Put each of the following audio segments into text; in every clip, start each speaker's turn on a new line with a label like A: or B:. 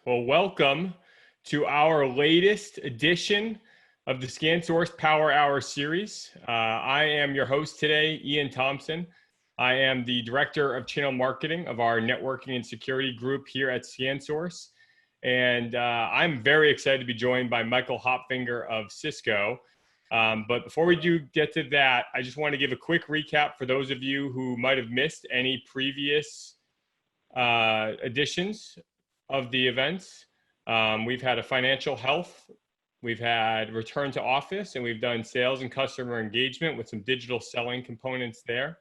A: Well, welcome to our latest edition of the ScanSource Power Hour series. I am your host today, Ian Thompson. I am the Director of Channel Marketing of our Networking and Security group here at ScanSource. And I'm very excited to be joined by Michael Hopfinger of Cisco. But before we do get to that, I just want to give a quick recap for those of you who might have missed any previous editions of the events. We've had a financial health, we've had return to office, and we've done sales and customer engagement with some digital selling components there.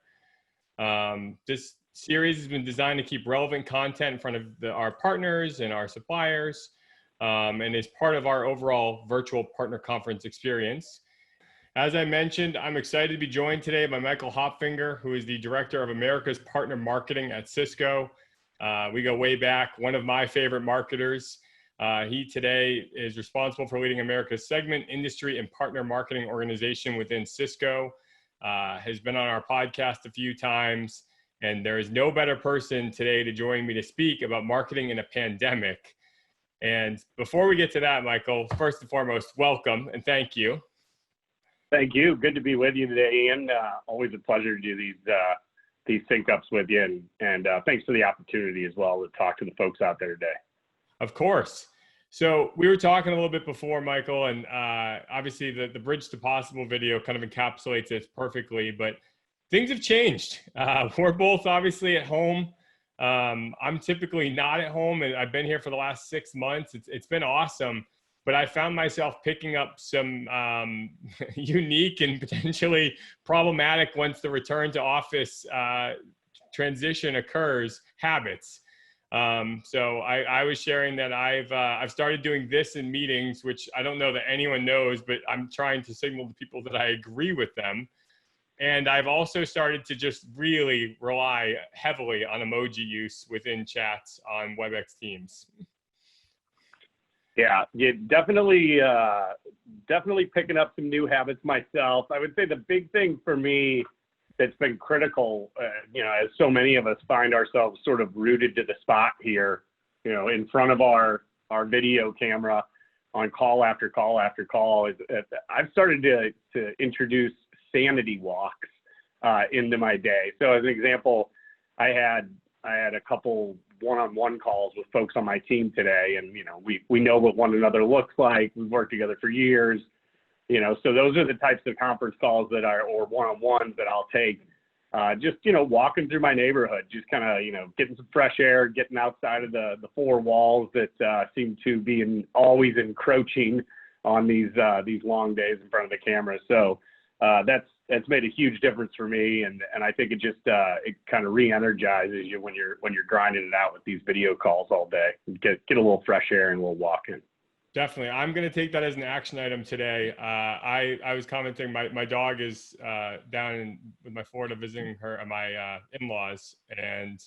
A: This series has been designed to keep relevant content in front of our partners and our suppliers, and is part of our overall virtual partner conference experience. As I mentioned, I'm excited to be joined today by Michael Hopfinger, who is the Director of America's Partner Marketing at Cisco. We go way back, one of my favorite marketers. He today is responsible for leading America's segment, industry, and partner marketing organization within Cisco. Has been on our podcast a few times, and there is no better person today to join me to speak about marketing in a pandemic. And before we get to that, Michael, first and foremost, welcome and thank you.
B: Thank you. Good to be with you today, Ian. Always a pleasure to do these sync ups with you, and thanks for the opportunity as well to talk to the folks out there today.
A: Of course. So we were talking a little bit before, Michael, and obviously the Bridge to Possible video kind of encapsulates this perfectly, but things have changed. We're both obviously at home. I'm typically not at home, and I've been here for the last 6 months. It's been awesome, but I found myself picking up some unique and potentially problematic, once the return to office transition occurs, habits. So I was sharing that I've started doing this in meetings, which I don't know that anyone knows, but I'm trying to signal to people that I agree with them. And I've also started to just really rely heavily on emoji use within chats on WebEx Teams.
B: Yeah, definitely picking up some new habits myself. I would say the big thing for me that's been critical, as so many of us find ourselves sort of rooted to the spot here, in front of our video camera on call after call after call, is I've started to introduce sanity walks into my day. So as an example, I had a couple one-on-one calls with folks on my team today, and we know what one another looks like. We've worked together for years, so those are the types of conference calls or one-on-ones that I'll take, just walking through my neighborhood, just kind of getting some fresh air, getting outside of the four walls that seem to be always encroaching on these long days in front of the camera. So that's made a huge difference for me, and I think it just it kind of re-energizes you when you're grinding it out with these video calls all day. Get a little fresh air and we'll walk in.
A: Definitely, I'm going to take that as an action item today. I was commenting, my dog is down with my Florida visiting my in-laws, and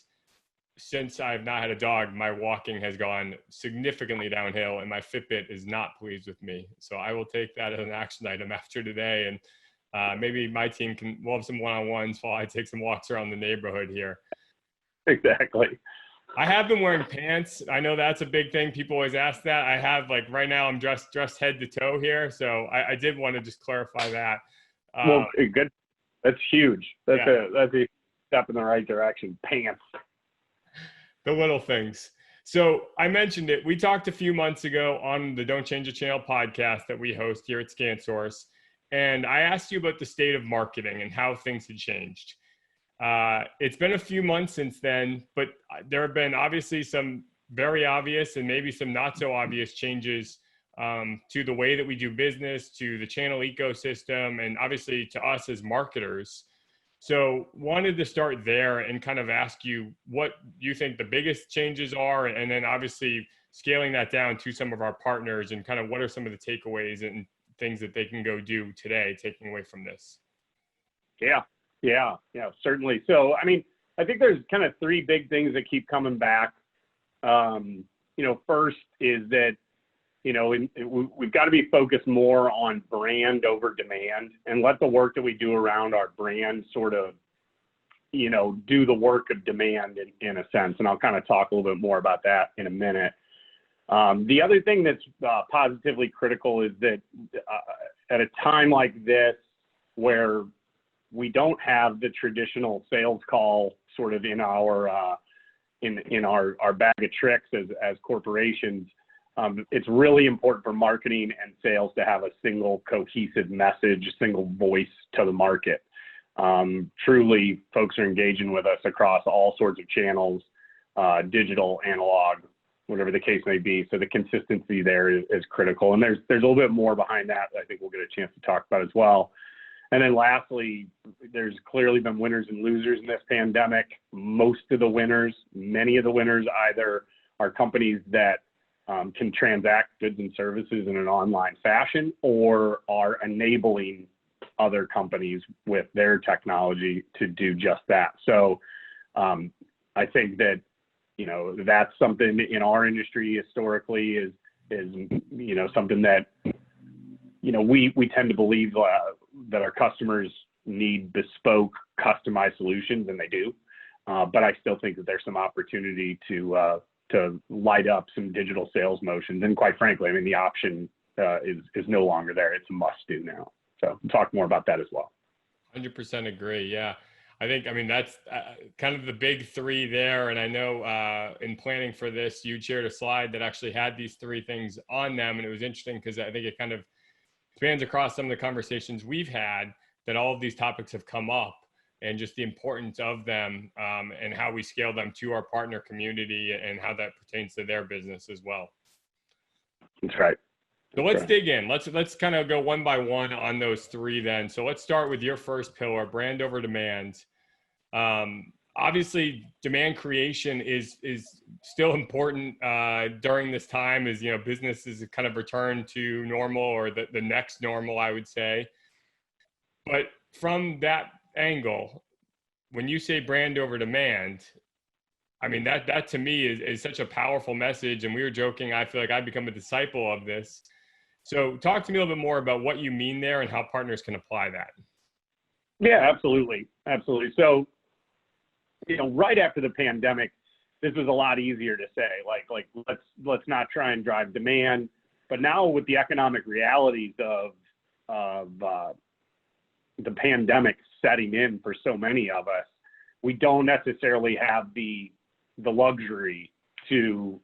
A: since I've not had a dog, my walking has gone significantly downhill, and my Fitbit is not pleased with me. So I will take that as an action item after today, and maybe my team we'll have some one-on-ones while I take some walks around the neighborhood here.
B: Exactly.
A: I have been wearing pants. I know that's a big thing. People always ask that. I have, right now I'm dressed head to toe here. So I did want to just clarify that.
B: Well, good. That's huge. That's
A: yeah.
B: a step in the right direction. Pants.
A: The little things. So I mentioned it. We talked a few months ago on the Don't Change a Channel podcast that we host here at ScanSource. And I asked you about the state of marketing and how things had changed. It's been a few months since then, but there have been obviously some very obvious and maybe some not so obvious changes to the way that we do business, to the channel ecosystem, and obviously to us as marketers. So wanted to start there and kind of ask you what you think the biggest changes are, and then obviously scaling that down to some of our partners, and kind of what are some of the takeaways and things that they can go do today, taking away from this.
B: Yeah, certainly. So, I think there's kind of three big things that keep coming back. First is that, we've got to be focused more on brand over demand, and let the work that we do around our brand sort of, do the work of demand in a sense. And I'll kind of talk a little bit more about that in a minute. The other thing that's positively critical is that at a time like this, where we don't have the traditional sales call sort of in our bag of tricks as corporations, it's really important for marketing and sales to have a single cohesive message, a single voice to the market. Truly, folks are engaging with us across all sorts of channels, digital, analog, whatever the case may be. So the consistency there is critical. And there's a little bit more behind that I think we'll get a chance to talk about as well. And then lastly, there's clearly been winners and losers in this pandemic. Most of the winners, many of the winners either are companies that can transact goods and services in an online fashion or are enabling other companies with their technology to do just that. So I think that, that's something in our industry historically is something that, we tend to believe that our customers need bespoke, customized solutions, and they do. But I still think that there's some opportunity to light up some digital sales motions. And quite frankly, I mean, the option is no longer there. It's a must do now. So we'll talk more about that as well.
A: 100% agree. Yeah. I mean, that's kind of the big three there. And I know in planning for this, you shared a slide that actually had these three things on them. And it was interesting because I think it kind of spans across some of the conversations we've had that all of these topics have come up, and just the importance of them and how we scale them to our partner community and how that pertains to their business as well.
B: That's right.
A: So let's dig in. Let's kind of go one by one on those three then. So let's start with your first pillar, brand over demand. Obviously, demand creation is still important during this time as, businesses kind of return to normal, or the next normal, I would say. But from that angle, when you say brand over demand, I mean, that to me is such a powerful message. And we were joking, I feel like I've become a disciple of this. So talk to me a little bit more about what you mean there and how partners can apply that.
B: Yeah, absolutely. Absolutely. So, right after the pandemic, this was a lot easier to say, like let's not try and drive demand. But now with the economic realities of the pandemic setting in for so many of us, we don't necessarily have the luxury to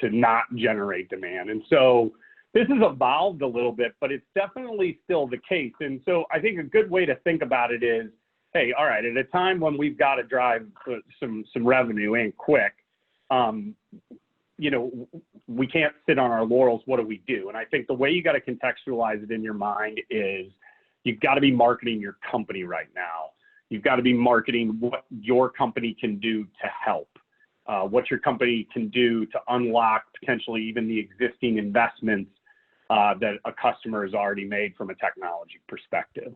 B: not generate demand. And so this has evolved a little bit, but it's definitely still the case. And so I think a good way to think about it is, hey, all right, at a time when we've got to drive some revenue and quick, we can't sit on our laurels. What do we do? And I think the way you got to contextualize it in your mind is you've got to be marketing your company right now. You've got to be marketing what your company can do to help, what your company can do to unlock potentially even the existing investments that a customer has already made from a technology perspective.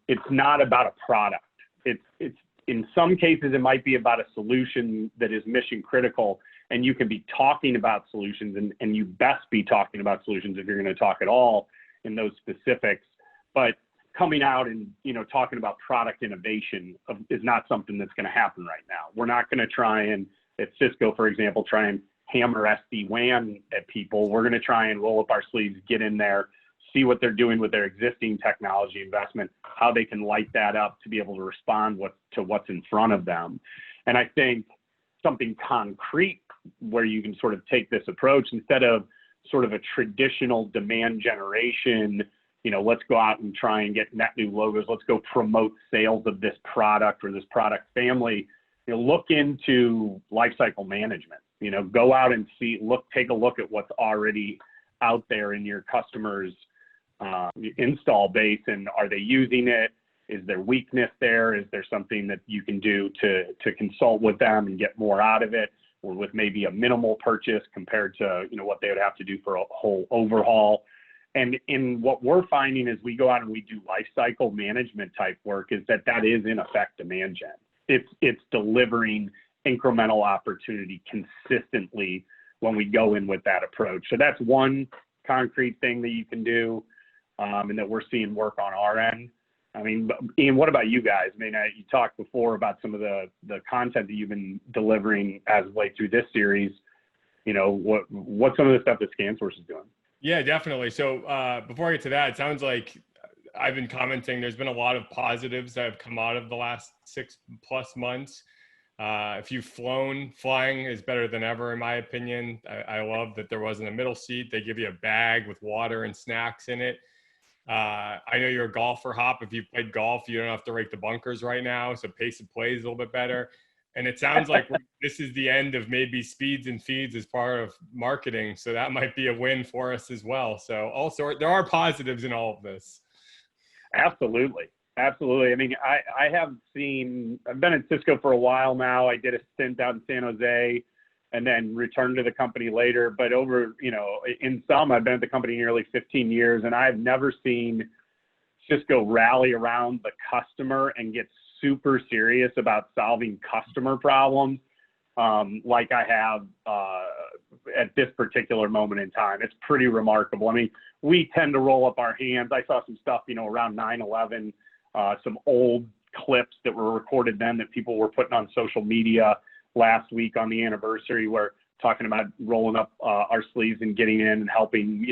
B: It's not about a product. It's in some cases, it might be about a solution that is mission critical, and you can be talking about solutions, and you best be talking about solutions if you're going to talk at all in those specifics. But coming out and, talking about product innovation is not something that's going to happen right now. We're not going to try and, at Cisco, for example, try and hammer SD-WAN at people. We're going to try and roll up our sleeves, get in there, see what they're doing with their existing technology investment, how they can light that up to be able to respond to what's in front of them. And I think something concrete where you can sort of take this approach instead of sort of a traditional demand generation, let's go out and try and get net new logos. Let's go promote sales of this product or this product family. Look into lifecycle management. Go out and take a look at what's already out there in your customers' install base, and are they using it? Is there weakness there? Is there something that you can do to consult with them and get more out of it, or with maybe a minimal purchase compared to what they would have to do for a whole overhaul? And in what we're finding as we go out and we do life cycle management type work is that is in effect demand gen. It's delivering incremental opportunity consistently when we go in with that approach. So that's one concrete thing that you can do, and that we're seeing work on our end. I mean, Ian, what about you guys? I mean, you talked before about some of the content that you've been delivering as of late through this series. what some of the stuff that ScanSource is doing.
A: Yeah, definitely. So before I get to that, it sounds like I've been commenting, there's been a lot of positives that have come out of the last 6+ months. If you've flown, flying is better than ever, in my opinion. I love that there wasn't a middle seat. They give you a bag with water and snacks in it. I know you're a golfer, Hop. If you've played golf, you don't have to rake the bunkers right now. So pace of play is a little bit better. And it sounds like this is the end of maybe speeds and feeds as part of marketing. So that might be a win for us as well. So also there are positives in all of this.
B: Absolutely. Absolutely. I mean, I've been at Cisco for a while now. I did a stint out in San Jose and then returned to the company later. But in sum, I've been at the company nearly 15 years, and I've never seen Cisco rally around the customer and get super serious about solving customer problems like I have at this particular moment in time. It's pretty remarkable. I mean, we tend to roll up our hands. I saw some stuff, around 9/11, some old clips that were recorded then that people were putting on social media last week on the anniversary, where talking about rolling up our sleeves and getting in and helping,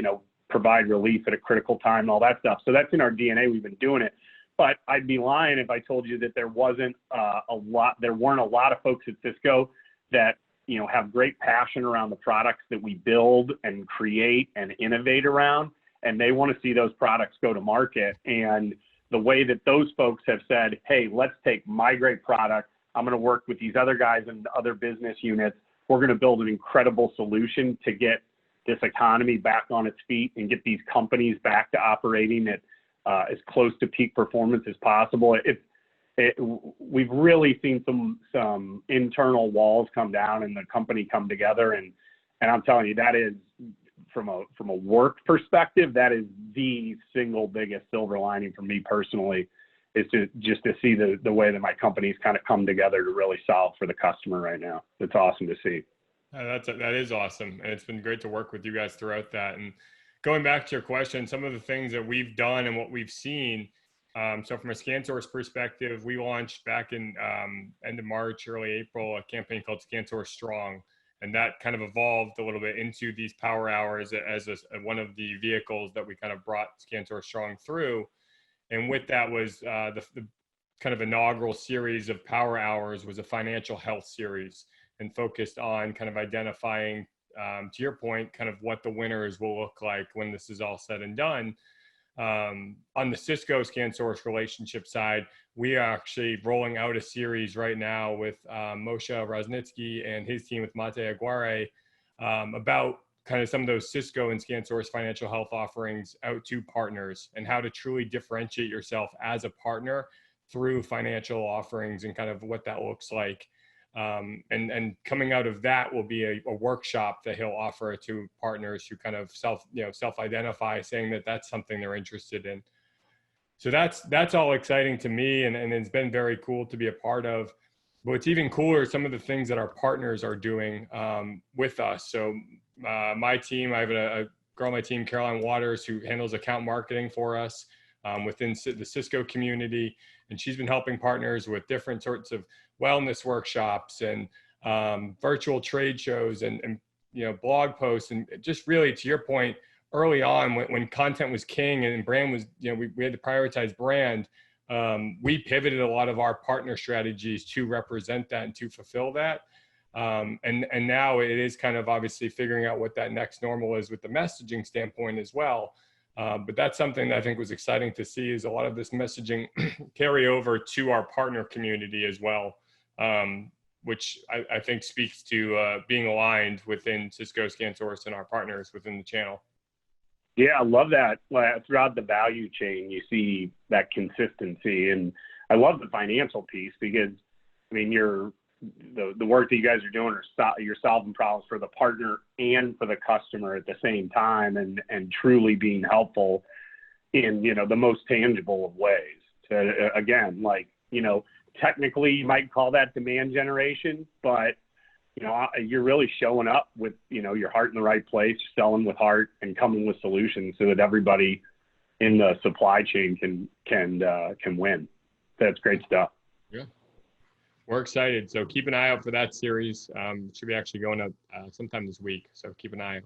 B: provide relief at a critical time and all that stuff. So that's in our DNA. We've been doing it. But I'd be lying if I told you that there weren't a lot of folks at Cisco that, have great passion around the products that we build and create and innovate around. And they want to see those products go to market. And the way that those folks have said, hey, let's take my great product. I'm going to work with these other guys and other business units. We're going to build an incredible solution to get this economy back on its feet and get these companies back to operating at as close to peak performance as possible. We've really seen some internal walls come down and the company come together. And I'm telling you, that is, from a work perspective, that is the single biggest silver lining for me personally, is to see the way that my company's kind of come together to really solve for the customer right now. It's awesome to see.
A: That is awesome. And it's been great to work with you guys throughout that. And going back to your question, some of the things that we've done and what we've seen. So from a ScanSource perspective, we launched back in end of March, early April, a campaign called ScanSource Strong. And that kind of evolved a little bit into these PowerHours as one of the vehicles that we kind of brought ScanSource Strong through. And with that was the kind of inaugural series of PowerHours was a financial health series, and focused on kind of identifying, to your point, kind of what the winners will look like when this is all said and done. On the Cisco ScanSource relationship side, we are actually rolling out a series right now with Moshe Rosnitsky and his team with Mate Aguirre about kind of some of those Cisco and ScanSource financial health offerings out to partners, and how to truly differentiate yourself as a partner through financial offerings and kind of what that looks like. And coming out of that will be a workshop that he'll offer to partners who kind of self-identify, saying that that's something they're interested in. So that's all exciting to me, and it's been very cool to be a part of. But what's even cooler is some of the things that our partners are doing with us. So my team, I have a girl on my team, Caroline Waters, who handles account marketing for us within the Cisco community. And she's been helping partners with different sorts of wellness workshops and virtual trade shows and blog posts. And just really, to your point, early on when content was king and brand was, we had to prioritize brand, we pivoted a lot of our partner strategies to represent that and to fulfill that. And now it is kind of obviously figuring out what that next normal is with the messaging standpoint as well. But that's something that I think was exciting to see, is a lot of this messaging carry over to our partner community as well, which I think speaks to being aligned within Cisco ScanSource and our partners within the channel.
B: Yeah, I love that. Throughout the value chain, you see that consistency. And I love the financial piece, because, I mean, the work that you guys are doing, you're solving problems for the partner and for the customer at the same time, and truly being helpful in, the most tangible of ways. So, again, technically you might call that demand generation, but you're really showing up with, your heart in the right place, selling with heart, and coming with solutions so that everybody in the supply chain can win. That's great stuff.
A: Yeah. We're excited. So keep an eye out for that series. Should be actually going up sometime this week. So keep an eye out.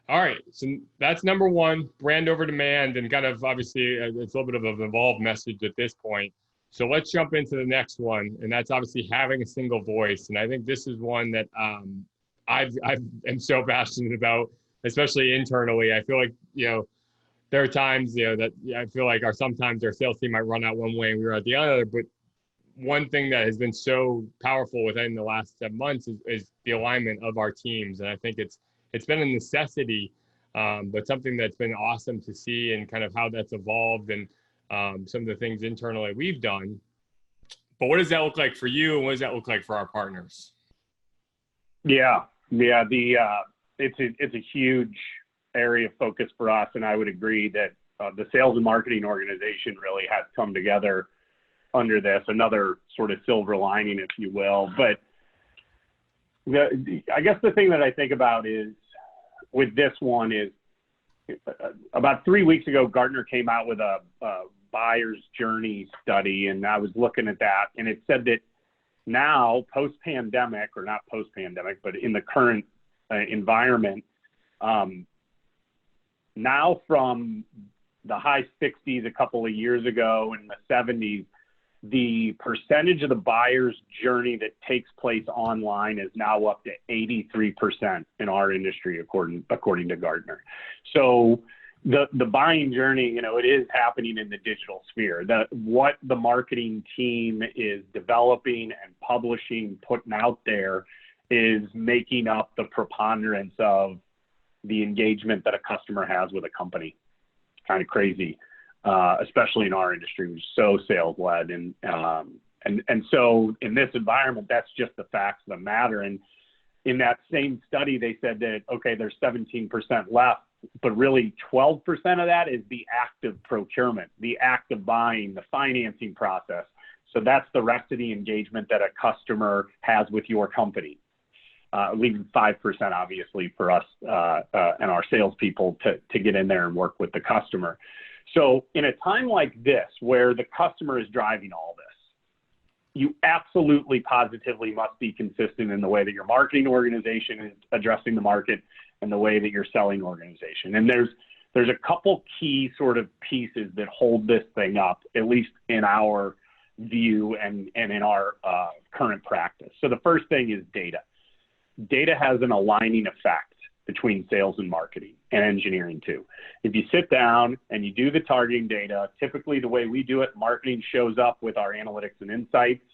A: All right. So that's number one, brand over demand, and kind of obviously it's a little bit of an evolved message at this point. So let's jump into the next one. And that's obviously having a single voice. And I think this is one that I am so passionate about, especially internally. I feel like, there are times, that I feel like sometimes our sales team might run out one way and we run out the other. But one thing that has been so powerful within the last 7 months is the alignment of our teams. And I think it's been a necessity, but something that's been awesome to see and kind of how that's evolved and some of the things internally we've done. But what does that look like for you? And what does that look like for our partners?
B: Yeah. It's a huge area of focus for us. And I would agree that the sales and marketing organization really has come together under this, another sort of silver lining, if you will. But I guess the thing that I think about is with this one is about 3 weeks ago, Gartner came out with a buyer's journey study. And I was looking at that, and it said that now post-pandemic, or not post-pandemic, but in the current environment, now from the high 60s a couple of years ago and the 70s, the percentage of the buyer's journey that takes place online is now up to 83% in our industry, according to Gartner. So the buying journey, it is happening in the digital sphere. What the marketing team is developing and publishing, putting out there, is making up the preponderance of the engagement that a customer has with a company. It's kind of crazy, especially in our industry, which is so sales led. And so in this environment, that's just the facts of the matter. And in that same study, they said that, okay, there's 17% left, but really 12% of that is the act of procurement, the act of buying, the financing process. So that's the rest of the engagement that a customer has with your company. Leaving 5% obviously for us and our salespeople to get in there and work with the customer. So in a time like this, where the customer is driving all this, you absolutely positively must be consistent in the way that your marketing organization is addressing the market and the way that your selling organization. And there's a couple key sort of pieces that hold this thing up, at least in our view and in our current practice. So the first thing is data. Data has an aligning effect between sales and marketing and engineering too. If you sit down and you do the targeting data, typically the way we do it, marketing shows up with our analytics and insights,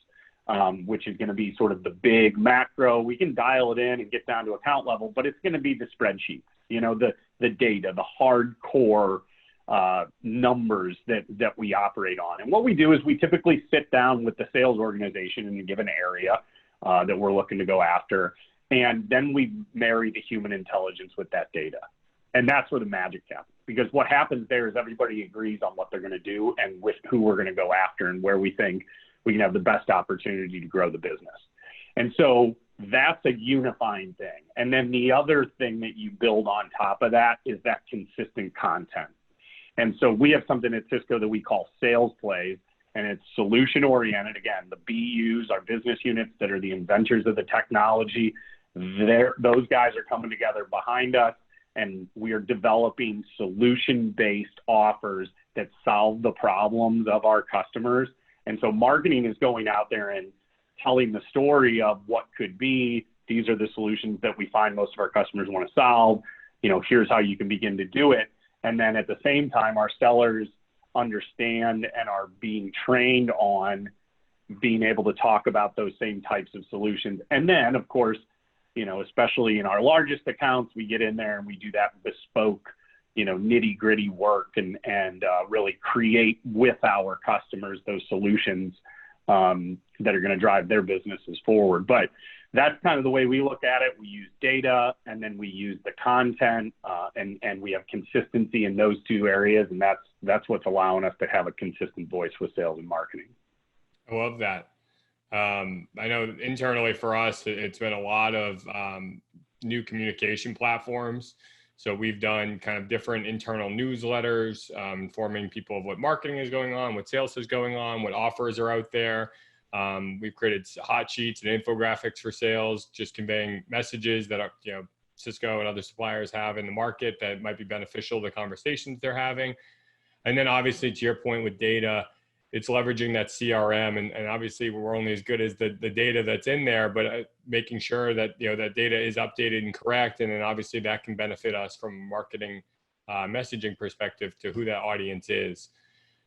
B: which is going to be sort of the big macro. We can dial it in and get down to account level, but it's going to be the spreadsheets, the data, the hardcore numbers that we operate on. And what we do is we typically sit down with the sales organization in a given area that we're looking to go after. And then we marry the human intelligence with that data. And that's where the magic happens. Because what happens there is everybody agrees on what they're going to do and with who we're going to go after and where we think we can have the best opportunity to grow the business. And so that's a unifying thing. And then the other thing that you build on top of that is that consistent content. And so we have something at Cisco that we call sales plays, and it's solution oriented. Again, the BUs, our business units that are the inventors of the technology, those guys are coming together behind us, and we are developing solution-based offers that solve the problems of our customers. And so marketing is going out there and telling the story of what could be. These are the solutions that we find most of our customers want to solve. Here's how you can begin to do it. And then at the same time, our sellers understand and are being trained on being able to talk about those same types of solutions. And then, of course, especially in our largest accounts, we get in there and we do that bespoke, nitty gritty work and really create with our customers those solutions that are going to drive their businesses forward. But that's kind of the way we look at it. We use data, and then we use the content, and we have consistency in those two areas. And that's what's allowing us to have a consistent voice with sales and marketing.
A: I love that. I know internally for us, it's been a lot of new communication platforms. So we've done kind of different internal newsletters, informing people of what marketing is going on, what sales is going on, what offers are out there. We've created hot sheets and infographics for sales, just conveying messages that are, Cisco and other suppliers have in the market that might be beneficial to conversations they're having. And then obviously, to your point with data, it's leveraging that CRM, and obviously we're only as good as the data that's in there, but making sure that, that data is updated and correct. And then obviously that can benefit us from a marketing messaging perspective to who that audience is.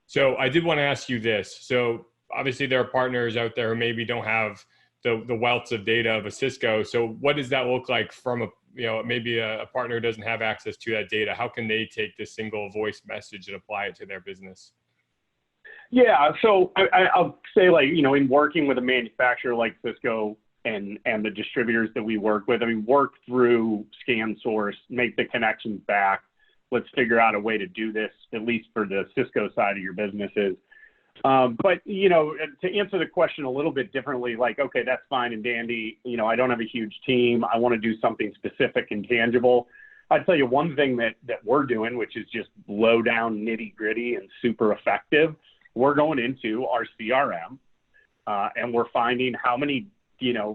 A: So I did want to ask you this. So obviously there are partners out there who maybe don't have the wealth of data of a Cisco. So what does that look like from maybe a partner doesn't have access to that data? How can they take this single voice message and apply it to their business?
B: Yeah, so I'll say, in working with a manufacturer like Cisco and the distributors that we work with, work through ScanSource, make the connections back. Let's figure out a way to do this, at least for the Cisco side of your businesses. But, to answer the question a little bit differently, okay, that's fine and dandy. I don't have a huge team. I want to do something specific and tangible. I'd tell you one thing that we're doing, which is just low down, nitty gritty and super effective. We're going into our CRM and we're finding how many,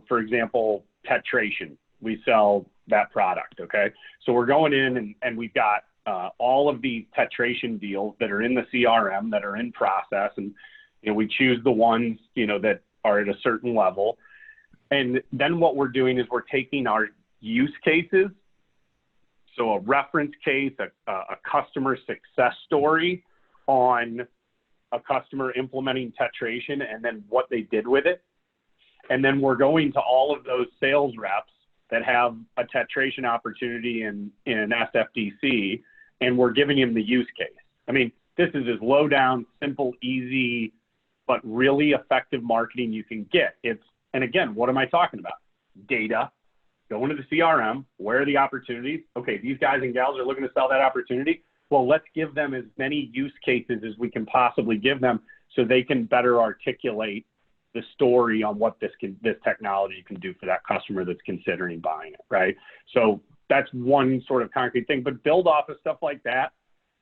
B: for example, tetration, we sell that product. Okay. So we're going in and we've got all of these tetration deals that are in the CRM that are in process. And, we choose the ones, that are at a certain level. And then what we're doing is we're taking our use cases. So a reference case, a customer success story on a customer implementing tetration and then what they did with it. And then we're going to all of those sales reps that have a tetration opportunity in SFDC, and we're giving them the use case. This is as low down, simple, easy, but really effective marketing you can get. And again, what am I talking about? Data, go into the CRM, where are the opportunities? Okay, these guys and gals are looking to sell that opportunity. Well, let's give them as many use cases as we can possibly give them so they can better articulate the story on what this technology can do for that customer that's considering buying it, right? So that's one sort of concrete thing, but build off of stuff like that.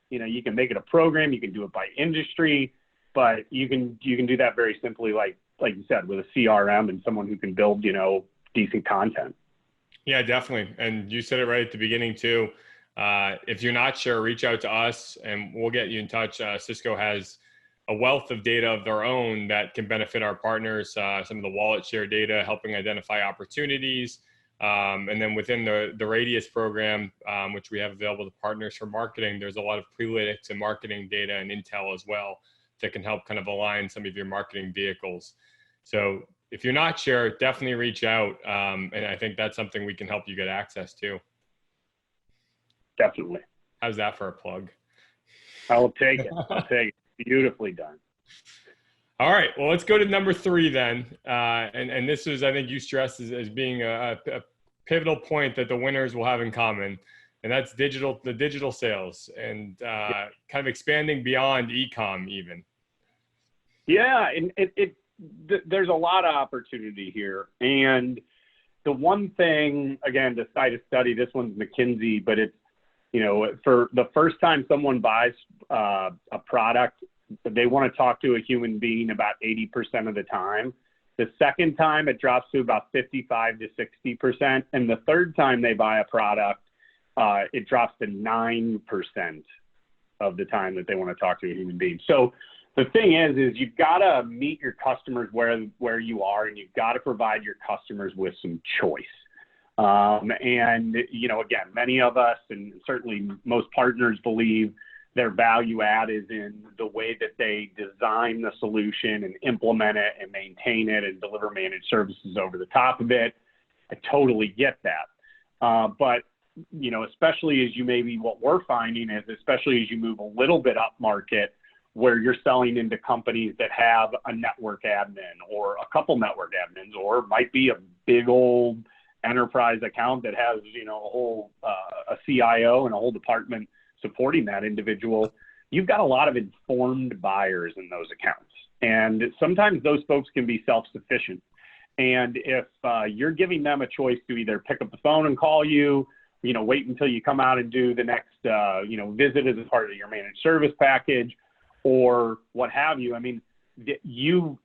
B: You can make it a program, you can do it by industry, but you can do that very simply, like you said, with a CRM and someone who can build, decent content.
A: Yeah, definitely. And you said it right at the beginning too. If you're not sure, reach out to us and we'll get you in touch. Cisco has a wealth of data of their own that can benefit our partners. Some of the wallet share data, helping identify opportunities. And then within the Radius program, which we have available to partners for marketing, there's a lot of pre-lytics and marketing data and intel as well that can help kind of align some of your marketing vehicles. So if you're not sure, definitely reach out. And I think that's something we can help you get access to.
B: Definitely.
A: How's that for a plug?
B: I'll take it. Beautifully done.
A: All right. Well, let's go to number 3 then. And this is, I think you stressed as being a pivotal point that the winners will have in common. And that's the digital sales and kind of expanding beyond e-com even.
B: Yeah. And there's a lot of opportunity here. And the one thing, again, to cite a study, this one's McKinsey, but it's, for the first time someone buys a product, they want to talk to a human being about 80% of the time. The second time it drops to about 55 to 60%. And the third time they buy a product, it drops to 9% of the time that they want to talk to a human being. So the thing is you've got to meet your customers where you are, and you've got to provide your customers with some choice. And, again, many of us, and certainly most partners, believe their value add is in the way that they design the solution and implement it and maintain it and deliver managed services over the top of it. I totally get that. But, especially as what we're finding is, especially as you move a little bit up market, where you're selling into companies that have a network admin or a couple network admins, or might be a big old enterprise account that has, a CIO and a whole department supporting that individual. You've got a lot of informed buyers in those accounts. And sometimes those folks can be self-sufficient. And if you're giving them a choice to either pick up the phone and call you, wait until you come out and do the next, visit as a part of your managed service package or what have you. you've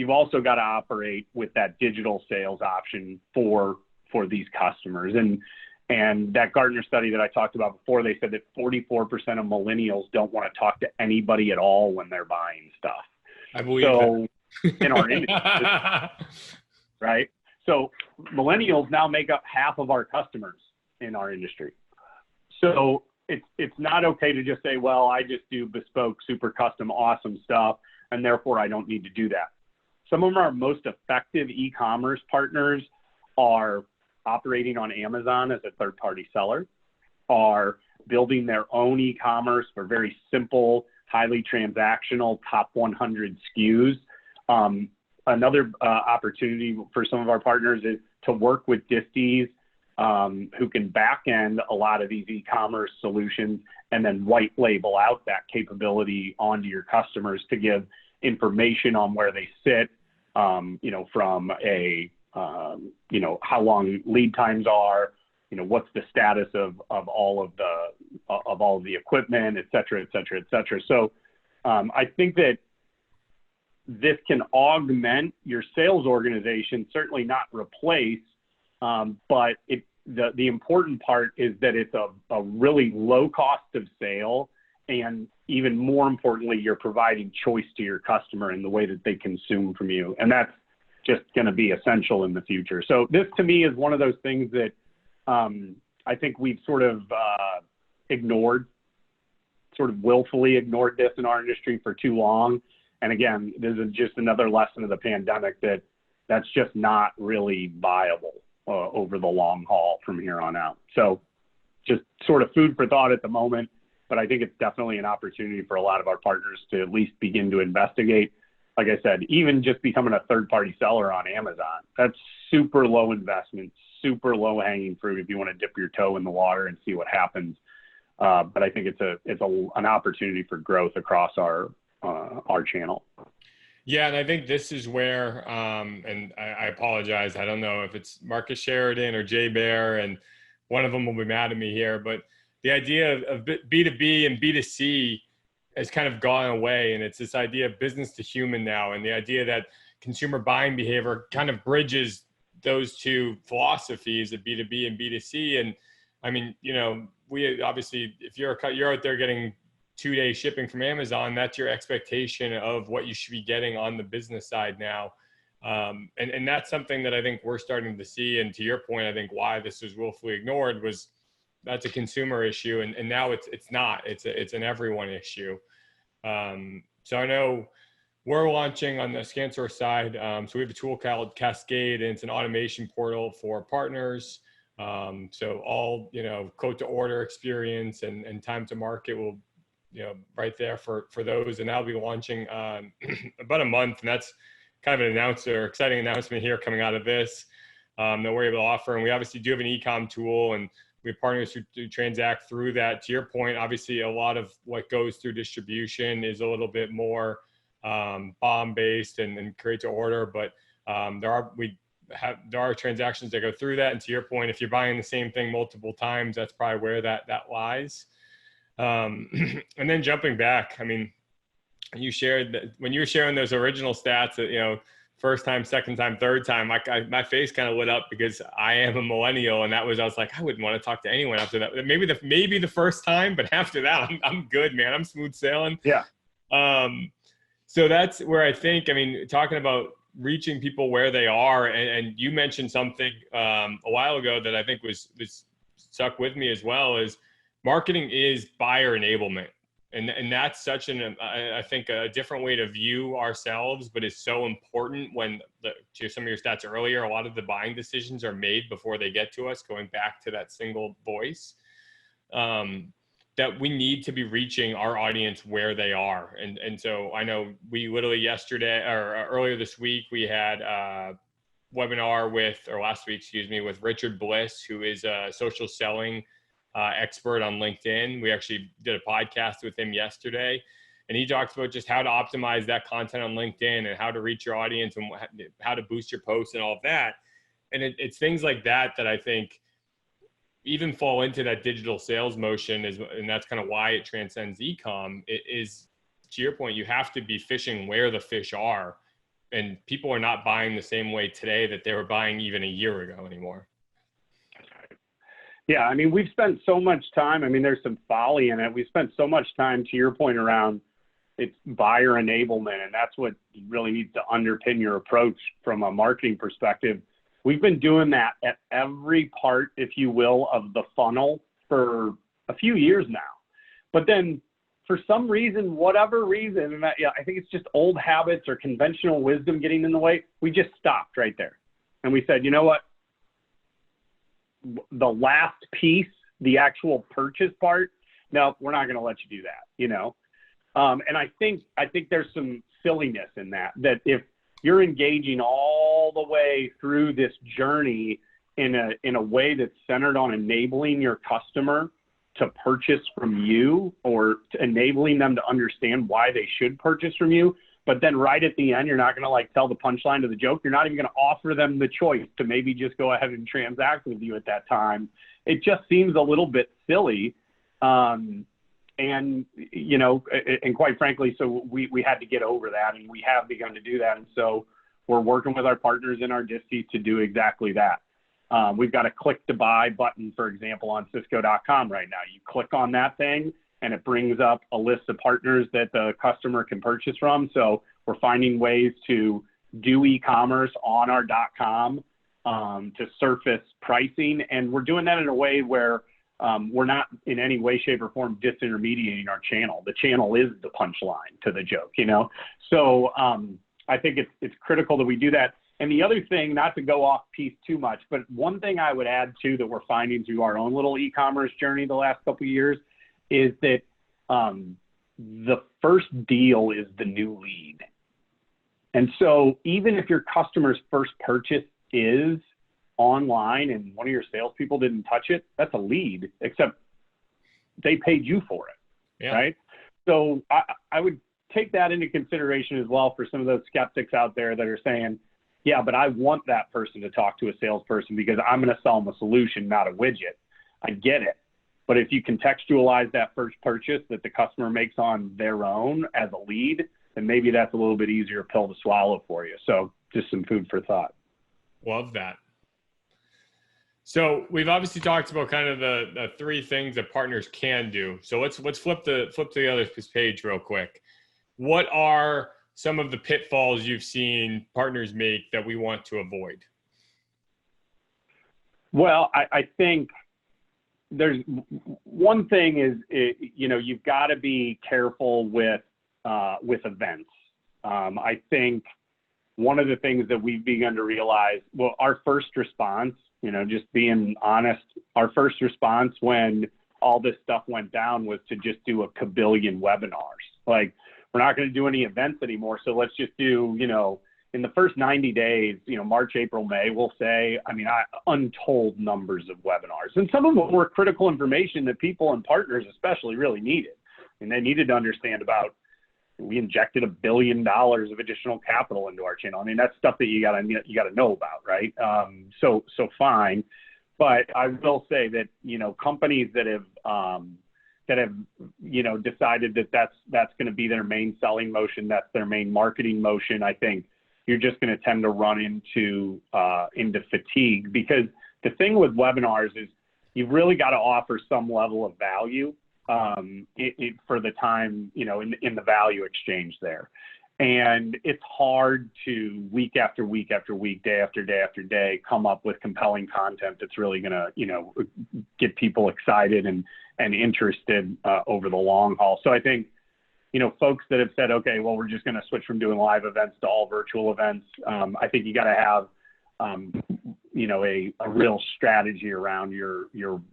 B: also got to operate with that digital sales option for these customers. And that Gartner study that I talked about before, they said that 44% of millennials don't want to talk to anybody at all when they're buying stuff.
A: I believe so
B: that. In our industry, right? So millennials now make up half of our customers in our industry. So it's not okay to just say, well, I just do bespoke, super custom, awesome stuff, and therefore I don't need to do that. Some of our most effective e-commerce partners are operating on Amazon as a third-party seller, are building their own e-commerce for very simple, highly transactional, top 100 SKUs. Another opportunity for some of our partners is to work with disties who can back end a lot of these e-commerce solutions and then white label out that capability onto your customers to give information on where they sit, from a, how long lead times are, what's the status of all of the equipment, et cetera, et cetera, et cetera. So I think that this can augment your sales organization, certainly not replace, but the important part is that it's a really low cost of sale, and even more importantly, you're providing choice to your customer in the way that they consume from you. And that's just going to be essential in the future. So this to me is one of those things that I think we've sort of ignored, sort of willfully ignored this in our industry for too long. And again, this is just another lesson of the pandemic that's just not really viable over the long haul from here on out. So just sort of food for thought at the moment, but I think it's definitely an opportunity for a lot of our partners to at least begin to investigate. Like I said, even just becoming a third-party seller on Amazon, that's super low investment, super low hanging fruit if you want to dip your toe in the water and see what happens. But I think it's an opportunity for growth across our channel.
A: Yeah, and I think this is where, and I apologize, I don't know if it's Marcus Sheridan or Jay Bear, and one of them will be mad at me here, but the idea of B2B and B2C has kind of gone away, and it's this idea of business to human now, and the idea that consumer buying behavior kind of bridges those two philosophies of B2B and B2C. And I mean, we obviously, if you're out there getting 2-day shipping from Amazon, that's your expectation of what you should be getting on the business side now. And that's something that I think we're starting to see. And to your point, I think why this was willfully ignored was that's a consumer issue. And now it's not, it's an everyone issue. So I know we're launching on the ScanSource side. So we have a tool called Cascade, and it's an automation portal for partners. So all, quote to order experience and time to market will, right there for those. And that'll be launching about a month. And that's kind of an exciting announcement here coming out of this that we're able to offer. And we obviously do have an e-com tool, and we have partners who transact through that. To your point, obviously a lot of what goes through distribution is a little bit more BOM-based and create to order, but there are transactions that go through that. And to your point, if you're buying the same thing multiple times, that's probably where that lies. And then jumping back, I mean, you shared that when you were sharing those original stats that, first time, second time, third time, my face kind of lit up because I am a millennial, and I was like, I wouldn't want to talk to anyone after that. Maybe the first time, but after that, I'm good, man. I'm smooth sailing.
B: Yeah.
A: So that's where I think, talking about reaching people where they are, and you mentioned something a while ago that I think was stuck with me as well, is marketing is buyer enablement. And that's such I think a different way to view ourselves, but it's so important when, to some of your stats earlier, a lot of the buying decisions are made before they get to us, going back to that single voice, that we need to be reaching our audience where they are. And so I know we literally yesterday or earlier this week, we had a webinar last week, with Richard Bliss, who is a social selling expert on LinkedIn. We actually did a podcast with him yesterday, and he talks about just how to optimize that content on LinkedIn and how to reach your audience and how to boost your posts and all of that. And it's things like that I think even fall into that digital sales motion, and that's kind of why it transcends e-com. It is to your point, you have to be fishing where the fish are, and people are not buying the same way today that they were buying even a year ago anymore.
B: Yeah, I mean, we've spent so much time. I mean, there's some folly in it. We've spent so much time, to your point, around it's buyer enablement, and that's what really needs to underpin your approach from a marketing perspective. We've been doing that at every part, if you will, of the funnel for a few years now. But then for some reason, whatever reason, and I think it's just old habits or conventional wisdom getting in the way, we just stopped right there. And we said, you know what? The last piece, the actual purchase part, no, we're not going to let you do that, you know? And I think there's some silliness in that if you're engaging all the way through this journey in a way that's centered on enabling your customer to purchase from you, or to enabling them to understand why they should purchase from you, but then right at the end, you're not going to like tell the punchline to the joke. You're not even going to offer them the choice to maybe just go ahead and transact with you at that time. It just seems a little bit silly. And, you know, and quite frankly, so we had to get over that, and we have begun to do that. And so we're working with our partners in our disties to do exactly that. We've got a click to buy button, for example, on Cisco.com right now. You click on that thing, and it brings up a list of partners that the customer can purchase from. So we're finding ways to do e-commerce on our .com to surface pricing. And we're doing that in a way where we're not in any way, shape, or form disintermediating our channel. The channel is the punchline to the joke, you know? So I think it's critical that we do that. And the other thing, not to go off piece too much, but one thing I would add too that we're finding through our own little e-commerce journey the last couple of years is that the first deal is the new lead. And so even if your customer's first purchase is online and one of your salespeople didn't touch it, that's a lead, except they paid you for it, right? So I would take that into consideration as well for some of those skeptics out there that are saying, yeah, but I want that person to talk to a salesperson because I'm going to sell them a solution, not a widget. I get it. But if you contextualize that first purchase that the customer makes on their own as a lead, then maybe that's a little bit easier pill to swallow for you. So just some food for thought.
A: Love that. So we've obviously talked about kind of the three things that partners can do. So let's flip to the other page real quick. What are some of the pitfalls you've seen partners make that we want to avoid?
B: Well, I think there's one thing is, you know, you've got to be careful with events. I think one of the things that we've begun to realize, well, our first response, you know, just being honest, our first response when all this stuff went down was to just do a kabillion webinars. Like, we're not going to do any events anymore. So let's just do, you know, in the first 90 days, you know, March, April, May, we'll say, I mean, untold numbers of webinars. And some of them were critical information that people and partners especially really needed. And they needed to understand about, we injected $1 billion of additional capital into our channel. I mean, that's stuff that you gotta know about, right? So fine. But I will say that, you know, companies that have, you know, decided that that's going to be their main selling motion, that's their main marketing motion, I think you're just going to tend to run into fatigue, because the thing with webinars is you've really got to offer some level of value for the time, you know, in the value exchange there. And it's hard to week after week after week, day after day after day, come up with compelling content that's really going to, you know, get people excited and interested over the long haul. So I think, you know, folks that have said, okay, well, we're just going to switch from doing live events to all virtual events. I think you got to have, you know, a real strategy around your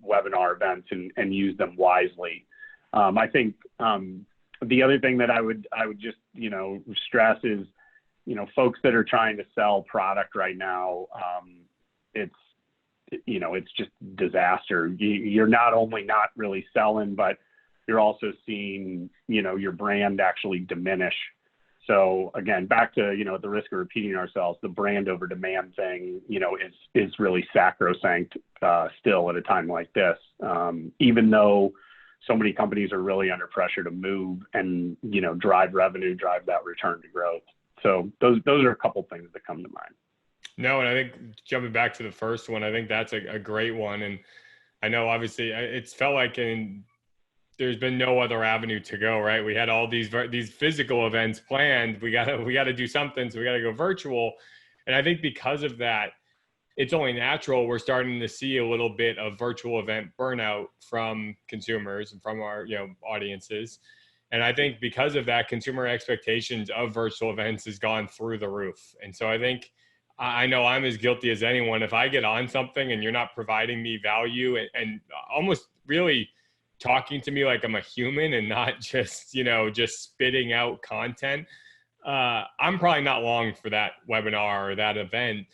B: webinar events and use them wisely. I think the other thing that I would just, you know, stress is, you know, folks that are trying to sell product right now, you know, it's just disaster. You're not only not really selling, but you're also seeing, you know, your brand actually diminish. So again, back to, you know, at the risk of repeating ourselves, the brand over demand thing, you know, is really sacrosanct still at a time like this. Even though so many companies are really under pressure to move and, drive revenue, drive that return to growth. So those are a couple things that come to mind.
A: No, and I think jumping back to the first one, I think that's a great one. And I know obviously it's felt like there's been no other avenue to go, right? We had all these physical events planned. We gotta do something, so we gotta go virtual. And I think because of that, it's only natural we're starting to see a little bit of virtual event burnout from consumers and from our audiences. And I think because of that, consumer expectations of virtual events has gone through the roof. And so I think I know I'm as guilty as anyone. If I get on something and you're not providing me value and almost really talking to me like I'm a human and not just spitting out content, I'm probably not long for that webinar or that event,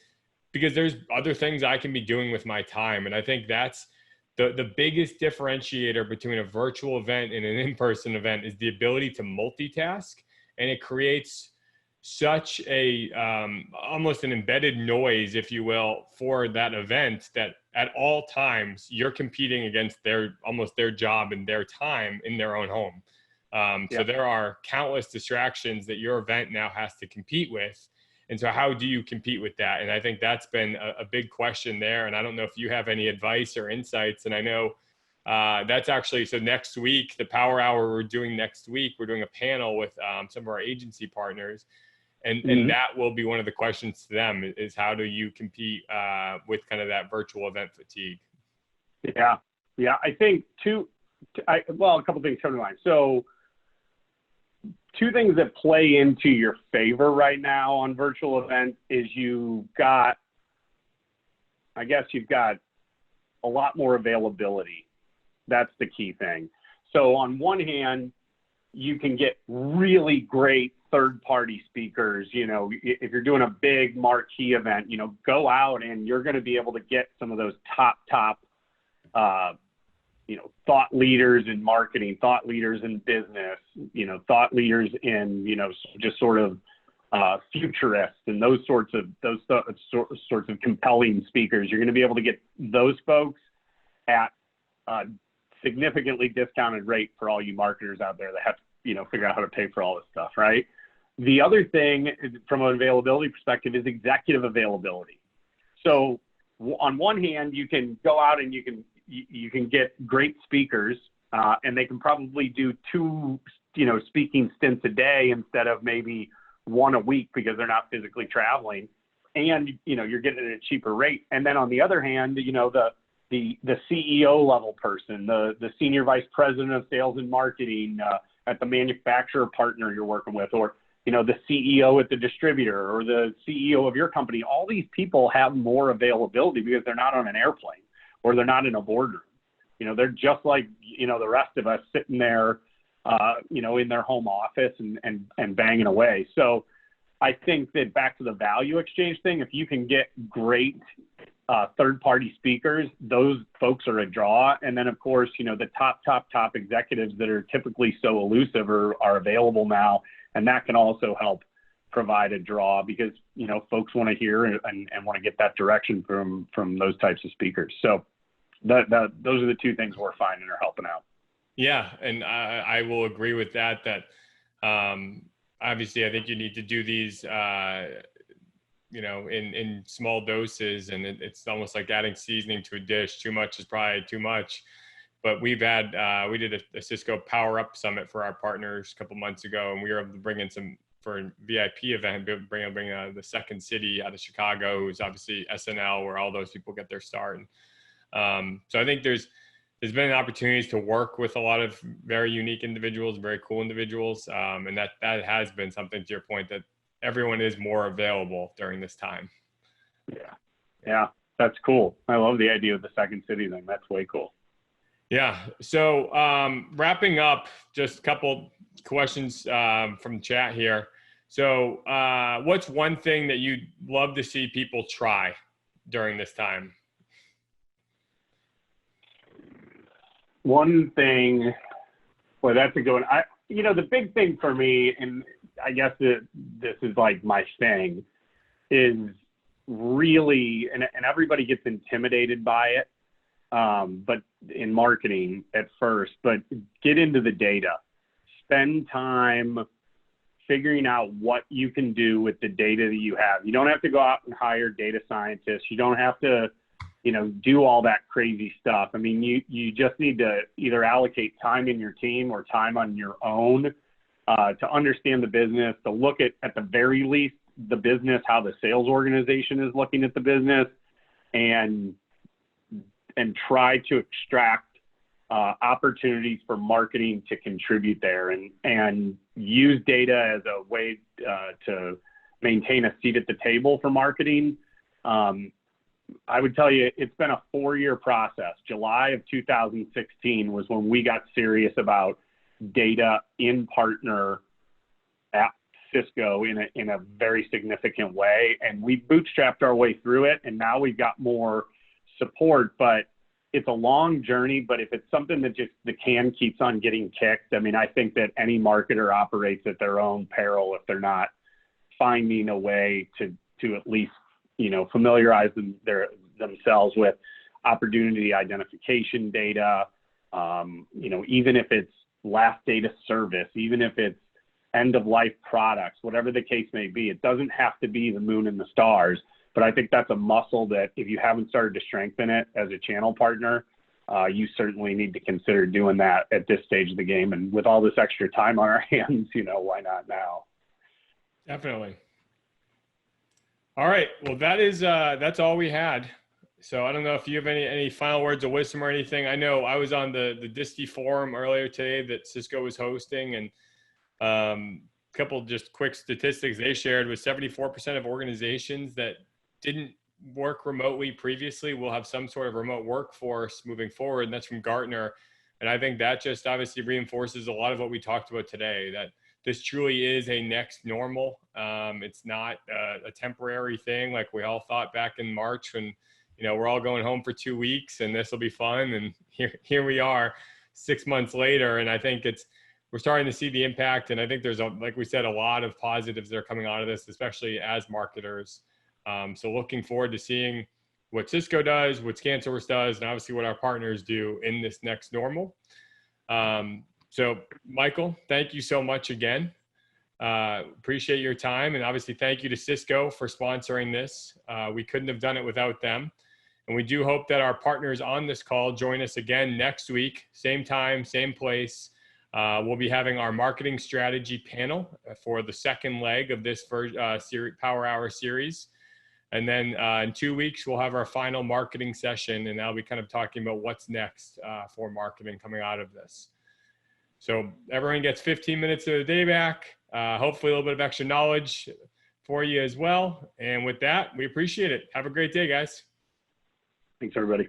A: because there's other things I can be doing with my time. And I think that's the biggest differentiator between a virtual event and an in-person event is the ability to multitask. And it creates such a almost an embedded noise, if you will, for that event, that at all times you're competing against their job and their time in their own home. So there are countless distractions that your event now has to compete with. And so how do you compete with that? And I think that's been a big question there. And I don't know if you have any advice or insights. And I know that's actually, so next week, the Power Hour we're doing next week, we're doing a panel with some of our agency partners. And that will be one of the questions to them is how do you compete with kind of that virtual event fatigue?
B: Yeah. I think a couple things come to mind. So two things that play into your favor right now on virtual events is you've got a lot more availability. That's the key thing. So on one hand, you can get really great third-party speakers. If you're doing a big marquee event, go out and you're going to be able to get some of those top thought leaders in marketing, thought leaders in business, thought leaders in, just sort of futurists and those sorts of compelling speakers. You're going to be able to get those folks at a significantly discounted rate for all you marketers out there that have to, figure out how to pay for all this stuff, right? The other thing from an availability perspective is executive availability. So on one hand, you can go out and you can get great speakers, and they can probably do 2, speaking stints a day instead of maybe 1 a week because they're not physically traveling, and you're getting it at a cheaper rate. And then on the other hand, the CEO level person, the senior vice president of sales and marketing at the manufacturer partner you're working with, or the CEO at the distributor or the CEO of your company, all these people have more availability because they're not on an airplane or they're not in a boardroom. They're just like, the rest of us sitting there, in their home office and banging away. So I think that back to the value exchange thing, if you can get great third-party speakers, those folks are a draw. And then, of course, the top executives that are typically so elusive are available now. And that can also help provide a draw because, folks want to hear and want to get that direction from those types of speakers. So those are the two things we're finding are helping out.
A: Yeah. And I will agree with that, obviously I think you need to do these, in small doses, and it's almost like adding seasoning to a dish. Too much is probably too much. But we did a Cisco Power Up Summit for our partners a couple months ago, and we were able to bring in for a VIP event, bring the Second City out of Chicago, who's obviously SNL, where all those people get their start. And, so I think there's been opportunities to work with a lot of very unique individuals, very cool individuals, and that has been something, to your point, that everyone is more available during this time.
B: Yeah, that's cool. I love the idea of the Second City thing. That's way cool.
A: Yeah. So wrapping up, just a couple questions from chat here. So what's one thing that you'd love to see people try during this time?
B: One thing, well, that's a good one. The big thing for me, and I guess this is like my thing, is really, and everybody gets intimidated by it, but in marketing at first, but get into the data, spend time figuring out what you can do with the data that you have. You don't have to go out and hire data scientists. You don't have to, do all that crazy stuff. I mean, you just need to either allocate time in your team or time on your own to understand the business, to look at the very least, the business, how the sales organization is looking at the business, and try to extract opportunities for marketing to contribute there, and use data as a way to maintain a seat at the table for marketing. I would tell you, it's been a 4-year process. July of 2016 was when we got serious about data in partner at Cisco in a very significant way. And we bootstrapped our way through it. And now we've got more support, but it's a long journey. But if it's something that just the can keeps on getting kicked, I mean, I think that any marketer operates at their own peril if they're not finding a way to at least, familiarize themselves with opportunity identification data, even if it's last data service, even if it's end of life products, whatever the case may be. It doesn't have to be the moon and the stars, but I think that's a muscle that if you haven't started to strengthen it as a channel partner, you certainly need to consider doing that at this stage of the game. And with all this extra time on our hands, why not now?
A: Definitely. All right. Well, that's all we had. So I don't know if you have any final words of wisdom or anything. I know I was on the Disty forum earlier today that Cisco was hosting, and a couple just quick statistics they shared was 74% of organizations that didn't work remotely previously will have some sort of remote workforce moving forward. And that's from Gartner. And I think that just obviously reinforces a lot of what we talked about today, that this truly is a next normal. It's not a temporary thing like we all thought back in March when, we're all going home for 2 weeks and this will be fun. And here we are 6 months later. And I think we're starting to see the impact. And I think there's, like we said, a lot of positives that are coming out of this, especially as marketers. So looking forward to seeing what Cisco does, what ScanSource does, and obviously what our partners do in this next normal. So Michael, thank you so much again. Appreciate your time. And obviously thank you to Cisco for sponsoring this. We couldn't have done it without them. And we do hope that our partners on this call join us again next week, same time, same place. We'll be having our marketing strategy panel for the second leg of this PowerHour series. And then in 2 weeks, we'll have our final marketing session, and I'll be kind of talking about what's next for marketing coming out of this. So everyone gets 15 minutes of the day back, hopefully a little bit of extra knowledge for you as well. And with that, we appreciate it. Have a great day, guys.
B: Thanks, everybody.